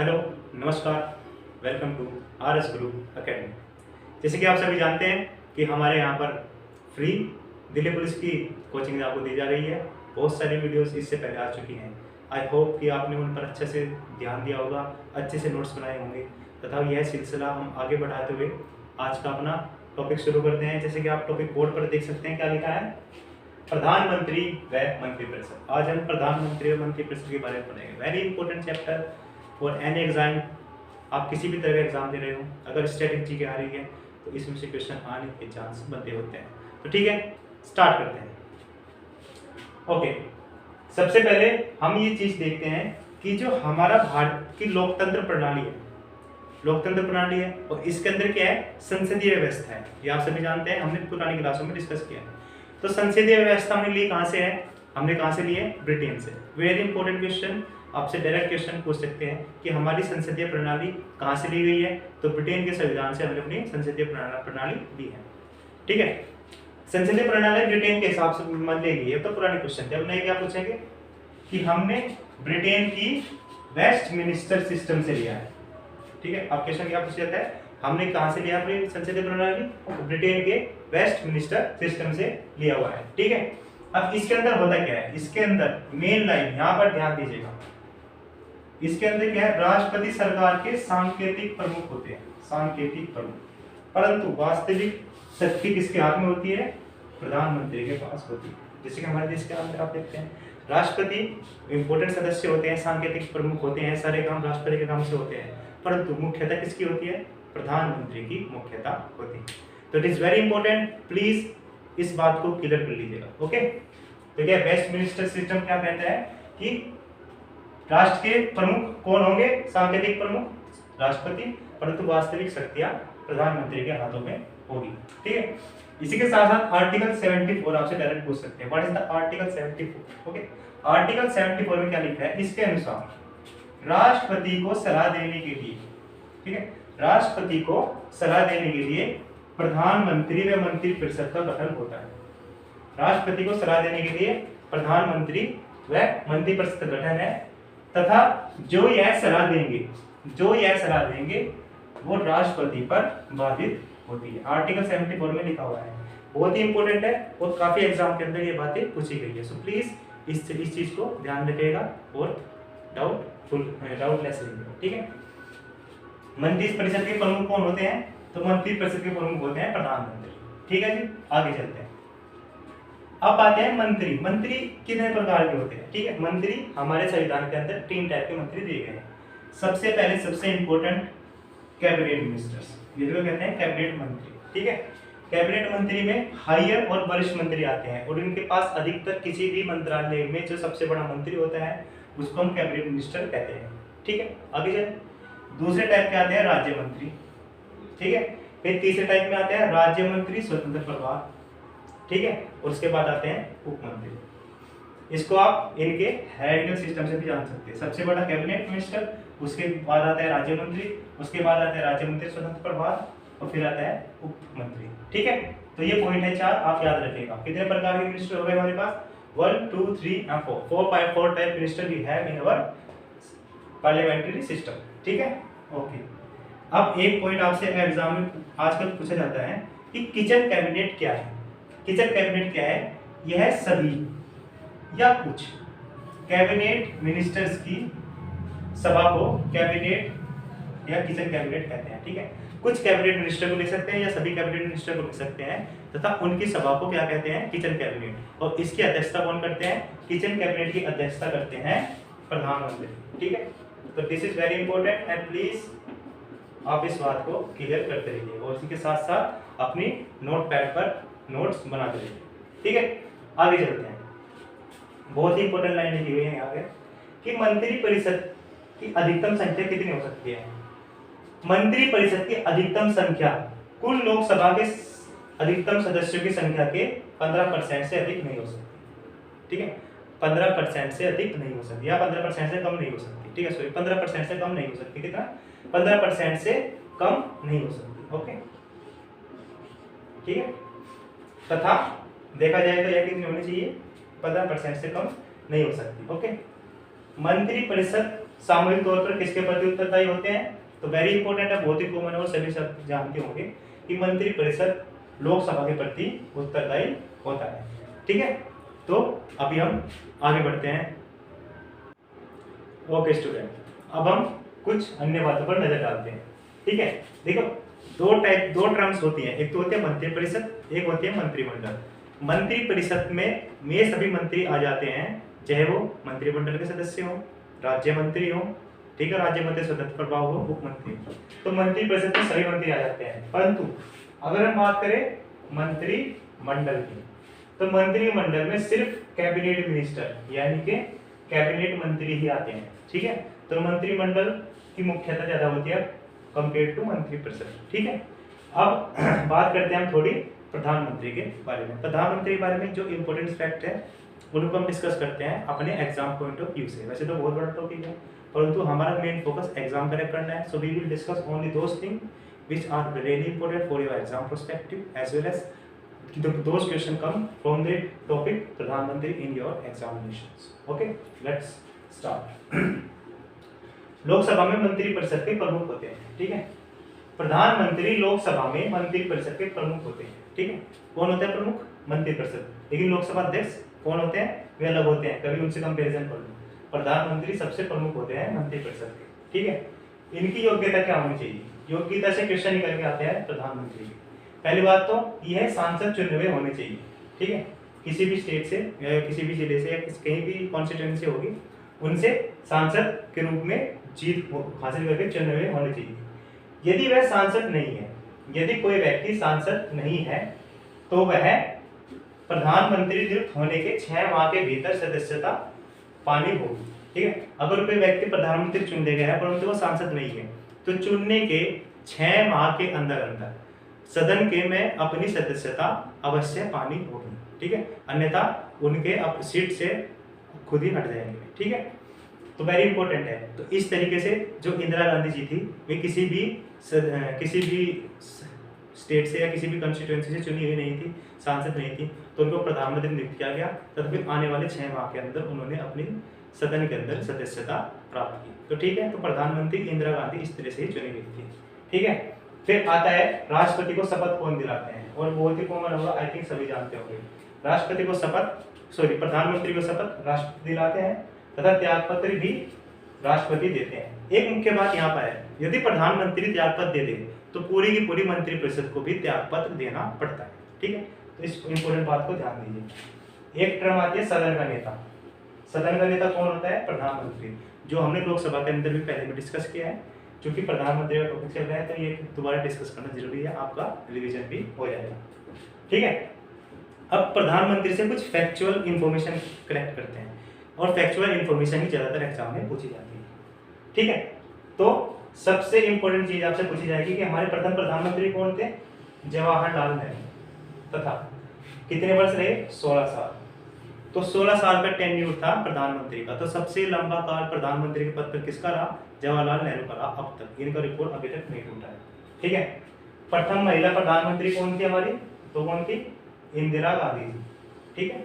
Hello, नमस्कार, welcome to RS group academy. जैसे कि आप सभी जानते हैं कि हमारे यहाँ पर फ्री दिल्ली पुलिस की कोचिंग आपको दी जा रही है। बहुत सारी वीडियोस इससे पहले आ चुकी हैं। आई होप कि आपने उन पर अच्छे से ध्यान दिया होगा, अच्छे से नोट्स बनाए होंगे तथा यह सिलसिला हम आगे बढ़ाते हुए आज का अपना टॉपिक शुरू करते हैं। जैसे कि आप टॉपिक बोर्ड पर देख सकते हैं, क्या लिखा है? प्रधानमंत्री व मंत्रिपरिषद। आज हम प्रधानमंत्री और मंत्रिपरिषद के बारे में पढ़ेंगे। Very important chapter for any exam. आप किसी भी तरह का एग्जाम दे रहे हो, अगर स्ट्रेटेजी की आ रही है तो इसमें से क्वेश्चन आने के चांस बनते होते हैं। तो ठीक है, स्टार्ट करते हैं। ओके, सबसे पहले हम ये चीज देखते हैं कि जो हमारा भारत की लोकतंत्र प्रणाली है, लोकतंत्र प्रणाली है और इसके अंदर क्या है? संसदीय व्यवस्था है। ये आप सभी जानते हैं, हमने पुरानी क्लासों में डिस्कस किया है। तो संसदीय व्यवस्था हमने ली कहाँ से है? हमने कहाँ से ली है? ब्रिटेन से। वेरी इंपॉर्टेंट क्वेश्चन, आपसे डायरेक्ट क्वेश्चन पूछ सकते हैं कि हमारी संसदीय प्रणाली कहाँ से ली गई है? तो ब्रिटेन के संविधान से हमने अपनी संसदीय प्रणाली ली है। ठीक है, संसदीय प्रणाली ब्रिटेन के हिसाब से मान लेगी। ये तो पुराने क्वेश्चन थे। अब नए क्या पूछेंगे कि हमने ब्रिटेन की वेस्टमिनिस्टर सिस्टम से लिया है। ठीक है, अब क्वेश्चन क्या पूछा जाता है? हमने कहां से लिया अपनी संसदीय प्रणाली? ब्रिटेन के वेस्टमिनिस्टर सिस्टम से लिया हुआ है। ठीक है, अब इसके अंदर होता क्या है? इसके अंदर मेन लाइन यहां पर ध्यान दीजिएगा। इसके अंदर क्या है? राष्ट्रपति सरकार के सांकेतिक प्रमुख होते हैं, सांकेतिक प्रमुख, परंतु वास्तविक शक्ति किसके हाथ में होती है? प्रधानमंत्री के पास होती है। जैसे कि हमारे देश के अंदर आप देखते हैं, राष्ट्रपति इंपोर्टेंट सदस्य होते हैं, सांकेतिक प्रमुख होते हैं, सारे काम राष्ट्रपति के काम से होते हैं, परंतु मुख्यता किसकी होती है? प्रधानमंत्री की मुख्यता होती है। तो it is very important, please इस बात को क्लियर कर लीजिएगा। ओके, तो क्या वेस्टमिनिस्टर सिस्टम क्या कहता है कि राष्ट्र के प्रमुख कौन होंगे? सांकेतिक प्रमुख राष्ट्रपति, परंतु वास्तविक शक्तियां प्रधानमंत्री के हाथों में होगी। ठीक है, इसी के साथ साथ आर्टिकल 74 आपसे डायरेक्ट पूछ सकते हैं। What is the article 74? Okay, article 74 में क्या लिखा है? इसके अनुसार राष्ट्रपति को सलाह देने के लिए, ठीक है, राष्ट्रपति को सलाह देने के लिए प्रधानमंत्री व मंत्रिपरिषद का गठन होता है। राष्ट्रपति को सलाह देने के लिए प्रधानमंत्री व मंत्रिपरिषद का गठन है तथा जो यह सलाह देंगे वो राष्ट्रपति पर बाधित होती है। आर्टिकल 74 में लिखा हुआ है, बहुत ही इंपॉर्टेंट है और काफी एग्जाम के अंदर ये बातें पूछी गई है। सो प्लीज इस चीज को ध्यान रखिएगा और डाउटलेस रहिएगा। ठीक है, मंत्रिपरिषद के प्रमुख कौन होते हैं? तो मंत्रिपरिषद के प्रमुख होते हैं प्रधानमंत्री। ठीक है जी, आगे चलते हैं। अब आते हैं मंत्री। मंत्री कितने प्रकार के होते हैं? ठीक है, मंत्री हमारे संविधान के अंदर 3 टाइप के मंत्री दिए गए हैं। सबसे पहले सबसे इंपॉर्टेंट कैबिनेट मिनिस्टर्स, ये जो कहते हैं कैबिनेट मंत्री। ठीक है, कैबिनेट मंत्री में हायर और वरिष्ठ मंत्री आते हैं और इनके पास अधिकतर किसी भी मंत्रालय में जो सबसे बड़ा मंत्री होता है उसको हम कैबिनेट मिनिस्टर कहते हैं। ठीक है, आगे चलें। दूसरे टाइप के आते हैं राज्य मंत्री। ठीक है, फिर तीसरे टाइप में आते हैं राज्य मंत्री स्वतंत्र प्रभार। ठीक है, और उसके बाद आते हैं उप मंत्री। इसको आप इनके हेरिटेज सिस्टम से भी जान सकते हैं। सबसे बड़ा कैबिनेट मिनिस्टर, उसके बाद आता है राज्य मंत्री, उसके बाद आता है राज्य मंत्री स्वतंत्र प्रभार और फिर आता है उप मंत्री। ठीक है, तो ये पॉइंट है 4, आप याद रखिएगा। कितने प्रकार के मिनिस्टर हो गए हमारे पास? 1 2 3 and 4 type minister we have in our parliamentary system. ठीक है, ओके। अब एक पॉइंट आपसे एग्जाम में आजकल पूछा जाता है कि किचन कैबिनेट क्या है? किचन कैबिनेट क्या है? यह सभी या कुछ कैबिनेट मिनिस्टर्स की सभा को कैबिनेट या किचन कैबिनेट कहते हैं। ठीक है, कुछ कैबिनेट मिनिस्टर को लिख सकते हैं या सभी कैबिनेट मिनिस्टर को लिख सकते हैं तथा उनकी सभा को क्या कहते हैं? Kitchen cabinet. और इसकी अध्यक्षता कौन करते हैं? किचन कैबिनेट की अध्यक्षता करते हैं प्रधानमंत्री। ठीक है, तो this is very important and please आप इस बात को क्लियर करते रहिए और इसके साथ साथ अपनी नोटपैड पर नोट्स बनाते रहिए। ठीक है, आगे चलते हैं। बहुत ही इंपॉर्टेंट लाइन लिखी हुई है यहाँ पे कि मंत्रिपरिषद की अधिकतम संख्या कितनी हो सकती है? मंत्रिपरिषद की अधिकतम संख्या कुल लोकसभा के अधिकतम सदस्यों की संख्या के 15% से अधिक नहीं हो सकती। ठीक है, 15% से अधिक नहीं हो सकती या 15% से कम नहीं हो सकती। ठीक है, सॉरी 15% से कम नहीं हो सकती। कितना? 15% से कम नहीं हो सकती। ओके, ठीक है, तथा देखा जाए तो यह कितनी होनी चाहिए? 15% से कम नहीं हो सकती। ओके, मंत्रिपरिषद सामूहिक तौर पर किसके प्रति उत्तरदायी होते हैं? तो वेरी इंपॉर्टेंट है, बहुत ही कॉमन है और सभी सब जानते होंगे कि मंत्रिपरिषद लोकसभा के प्रति उत्तरदायी होता है। ठीक है, तो अभी हम आगे बढ़ते हैं। ओके स्टूडेंट, अब हम कुछ अन्य बातों पर नजर डालते हैं। ठीक है, देखो दो टर्म्स होती हैं, एक तो होती है मंत्रिपरिषद, एक होती है मंत्रिमंडल। मंत्रिपरिषद में सभी मंत्री आ जाते हैं, चाहे वो मंत्रिमंडल के सदस्य हो, राज्य मंत्री हो, ठीक है, राज्य मंत्री स्वतंत्र प्रभाव हो, मुख्यमंत्री, तो मंत्रिपरिषद में सभी मंत्री आ जाते हैं। परंतु अगर हम बात करें मंत्रिमंडल की, तो मंत्रिमंडल में सिर्फ कैबिनेट मिनिस्टर यानी कि कैबिनेट मंत्री ही आते हैं। ठीक है, तो मंत्रिमंडल की मुख्यता ज्यादा होती है कंपेयर टू मंत्रिपरिषद। ठीक है, अब बात करते हैं हम थोड़ी प्रधानमंत्री के बारे में। प्रधानमंत्री के बारे में जो इंपॉर्टेंट फैक्ट है उनको हम डिस्कस करते हैं अपने एग्जाम पॉइंट ऑफ व्यू से। वैसे तो बहुत बड़ा टॉपिक है, परंतु हमारा मेन फोकस एग्जाम करेक्ट करना है। So we will discuss only those thing which are really important for your exam perspective as well as those question come from the topic प्रधानमंत्री in your examinations. Okay, let's start. Lok Sabha में मंत्रिपरिषद के प्रमुख होते हैं। ठीक है, प्रधानमंत्री लोकसभा में मंत्रिपरिषद के प्रमुख होते हैं। ठीक है, कौन होता है प्रमुख? मंत्रिपरिषद। लेकिन लोकसभा अध्यक्ष कौन होते हैं? वे अलग होते हैं, कभी उनसे कंपैरिजन कर लो। प्रधानमंत्री सबसे प्रमुख होते हैं मंत्रिपरिषद के। ठीक है, इनकी योग्यता क्या होनी चाहिए? योग्यता से क्वेश्चन निकल के आते हैं प्रधानमंत्री की। पहली बात तो यह सांसद चुने हुए होने चाहिए। ठीक है, किसी भी स्टेट से या किसी भी जिले से या कहीं भी कॉन्स्टिट्यूएंसी होगी, उनसे सांसद के रूप में जीत हासिल करके चुने हुए होने चाहिए। यदि वह सांसद नहीं है, यदि कोई व्यक्ति सांसद नहीं है, तो वह प्रधानमंत्री नियुक्त होने के 6 माह के भीतर सदस्यता पानी होगी। ठीक है, अगर कोई व्यक्ति प्रधानमंत्री चुन लिया गया है परंतु वो सांसद नहीं है, तो चुनने के 6 माह के अंदर अंदर सदन के में अपनी सदस्यता अवश्य पानी होगी। ठीक है, अन्यथा उनके सीट से खुद ही हट जाएंगे। ठीक है, तो वेरी इंपॉर्टेंट है। तो इस तरीके से जो इंदिरा गांधी जी थी, वे किसी भी स्टेट से या किसी भी कंस्टिट्यूएंसी से चुनी हुई नहीं थी, सांसद नहीं थी, तो उनको प्रधानमंत्री नियुक्त किया गया। तथा फिर आने वाले 6 माह के अंदर उन्होंने अपनी सदन के अंदर सदस्यता प्राप्त की। तो ठीक है, तो प्रधानमंत्री इंदिरा गांधी इस तरह से ही चुनी गई थी। ठीक है, फिर आता है राष्ट्रपति को शपथ कौन दिलाते हैं, और बहुत ही कॉमन होगा, आई थिंक सभी जानते होंगे। राष्ट्रपति को प्रधानमंत्री को शपथ राष्ट्रपति दिलाते हैं तथा त्यागपत्र भी राष्ट्रपति देते हैं। एक मुख्य बात यहाँ पर है, यदि प्रधानमंत्री त्यागपत्र दे दे तो पूरी की पूरी मंत्रिपरिषद को भी त्यागपत्र देना पड़ता है। ठीक है, तो इस इंपॉर्टेंट बात को ध्यान दीजिए। एक टर्म आती है सदन का नेता। सदन का नेता कौन होता है? प्रधानमंत्री, जो हमने लोकसभा के अंदर भी पहले भी डिस्कस किया है। क्योंकि प्रधानमंत्री का टॉपिक चल रहा है तो ये दोबारा डिस्कस करना जरूरी है, आपका रिवीजन भी हो जाएगा। ठीक है, अब प्रधानमंत्री से कुछ फैक्चुअल इंफॉर्मेशन कलेक्ट करते हैं, और फैक्चुअल इंफॉर्मेशन ही ज्यादातर एग्जाम में पूछी जाती है। ठीक है, तो सबसे इंपॉर्टेंट चीज आपसे पूछी जाएगी कि हमारे प्रथम प्रधानमंत्री कौन थे? जवाहरलाल नेहरू। तथा कितने वर्ष रहे? 16 साल। तो 16 साल का टेन्यूर था प्रधानमंत्री का। तो सबसे लंबा काल प्रधानमंत्री के पद पर किसका रहा? जवाहरलाल नेहरू का रहा अब तक। इनका रिकॉर्ड अभी तक नहीं टूटा है। ठीक है, प्रथम महिला प्रधानमंत्री कौन थी हमारी? तो कौन थी? इंदिरा गांधी जी। ठीक है,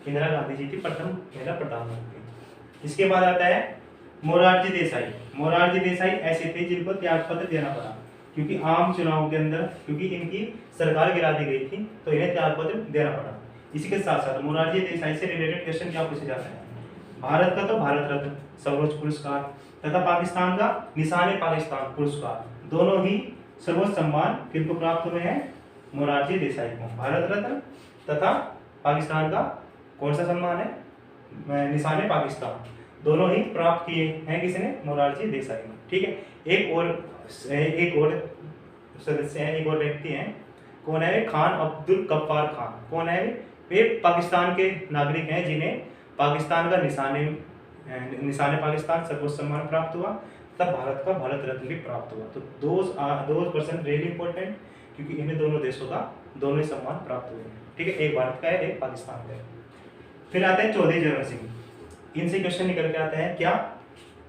इंदिरा गांधी जी थी प्रथम महिला प्रधानमंत्री। इसके बाद आता है मोरारजी देसाई। मोरारजी देसाई ऐसे थे जिनको त्यागपत्र देना पड़ा, क्योंकि आम चुनाव के अंदर क्योंकि इनकी सरकार गिरा दी गई थी तो इन्हें त्यागपत्र देना पड़ा। इसी के साथ साथ मोरारजी देसाई से रिलेटेड क्वेश्चन क्या पूछे जाते हैं? भारत का तो भारत रत्न सर्वोच्च पुरस्कार तथा पाकिस्तान का निशान पाकिस्तान पुरस्कार, दोनों ही सर्वोच्च सम्मान किनको प्राप्त हुए हैं? मोरारजी देसाई को। भारत रत्न तथा पाकिस्तान का कौन सा सम्मान है? निशान पाकिस्तान, दोनों ही प्राप्त किए हैं किसने? मोरारजी देसाई ने। ठीक है, एक और सदस्य हैं, एक और व्यक्ति हैं। कौन है? खान अब्दुल गफ्फार खान। कौन है? वे पाकिस्तान के नागरिक हैं जिन्हें पाकिस्तान का निशान पाकिस्तान सर्वोच्च सम्मान प्राप्त हुआ, तब भारत का भारत रत्न भी प्राप्त हुआ। तो दो पर्सन रियली इंपॉर्टेंट, क्योंकि इन्हें दोनों देशों का दोनों ही सम्मान प्राप्त हुए हैं। ठीक है, एक भारत का है, एक पाकिस्तान का है। फिर आते हैं चौधरी चरण सिंह। इनसे क्वेश्चन निकल के आता है क्या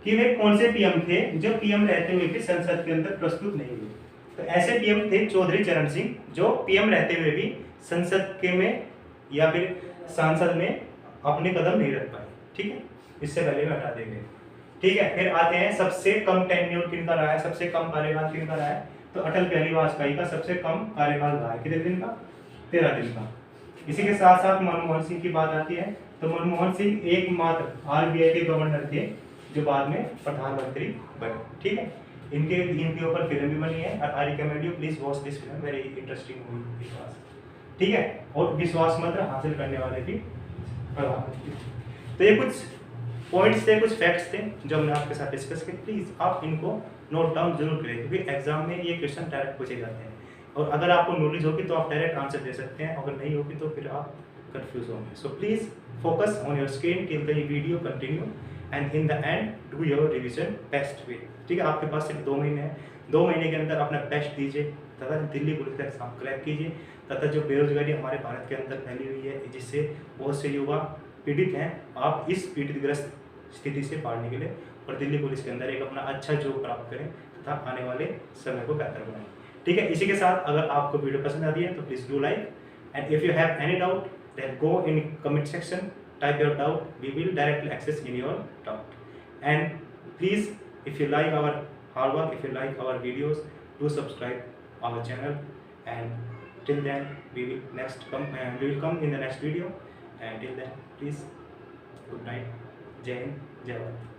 कि वे कौन से पीएम थे जो पीएम रहते हुए भी संसद के अंदर प्रस्तुत नहीं हुए? तो ऐसे पीएम थे चौधरी चरण सिंह, जो पीएम रहते हुए भी संसद के में या फिर सांसद में अपने कदम नहीं रख पाए। ठीक है, इससे पहले में हटा दिए गए। ठीक है, फिर आते हैं सबसे कम टेन्योर किनका रहा है, सबसे कम कार्यकाल किनका रहा है। तो अटल बिहारी वाजपेयी का सबसे कम कार्यकाल रहा है, कितने दिन का, 13 दिन का। इसी के साथ साथ मनमोहन सिंह की बात आती है, तो मनमोहन सिंह एकमात्र आरबीआई के गवर्नर थे जो बाद में प्रधानमंत्री बने। ठीक है, इनके ऊपर फिल्म भी बनी है, I recommend you please watch this film, very interesting movie. ठीक है, और विश्वास मंत्र हासिल करने वाले भी प्रधानमंत्री। तो ये कुछ पॉइंट्स थे, कुछ फैक्ट्स थे जो हमने आपके साथ डिस्कस किए। प्लीज आप इनको नोट डाउन जरूर करें, क्योंकि एग्जाम में ये क्वेश्चन डायरेक्ट पूछे जाते हैं, और अगर आपको नॉलेज होगी तो आप डायरेक्ट आंसर दे सकते हैं, अगर नहीं होगी तो फिर आप कंफ्यूज होंगे। So please focus on your screen till the video continue and in the end do your revision best way. ठीक है, आपके पास सिर्फ 2 महीने हैं, 2 महीने के अंदर अपना बेस्ट दीजिए तथा दिल्ली पुलिस का एग्जाम क्रैक कीजिए, तथा जो बेरोजगारी हमारे भारत के अंदर फैली हुई है जिससे बहुत से युवा पीड़ित हैं, आप इस पीड़ितग्रस्त स्थिति से पारने के लिए और दिल्ली पुलिस के अंदर एक अपना अच्छा जॉब प्राप्त करें तथा आने वाले समय को बेहतर बनाएं। ठीक है, इसी के साथ अगर आपको वीडियो पसंद आती है तो please do like, and if you have any doubt then go in comment section, type your doubt, we will directly access in your doubt. And please, if you like our hard work, if you like our videos, do subscribe our channel, and till then we will come in the next video, and till then please good night, Jai Hind, Jai Bharat.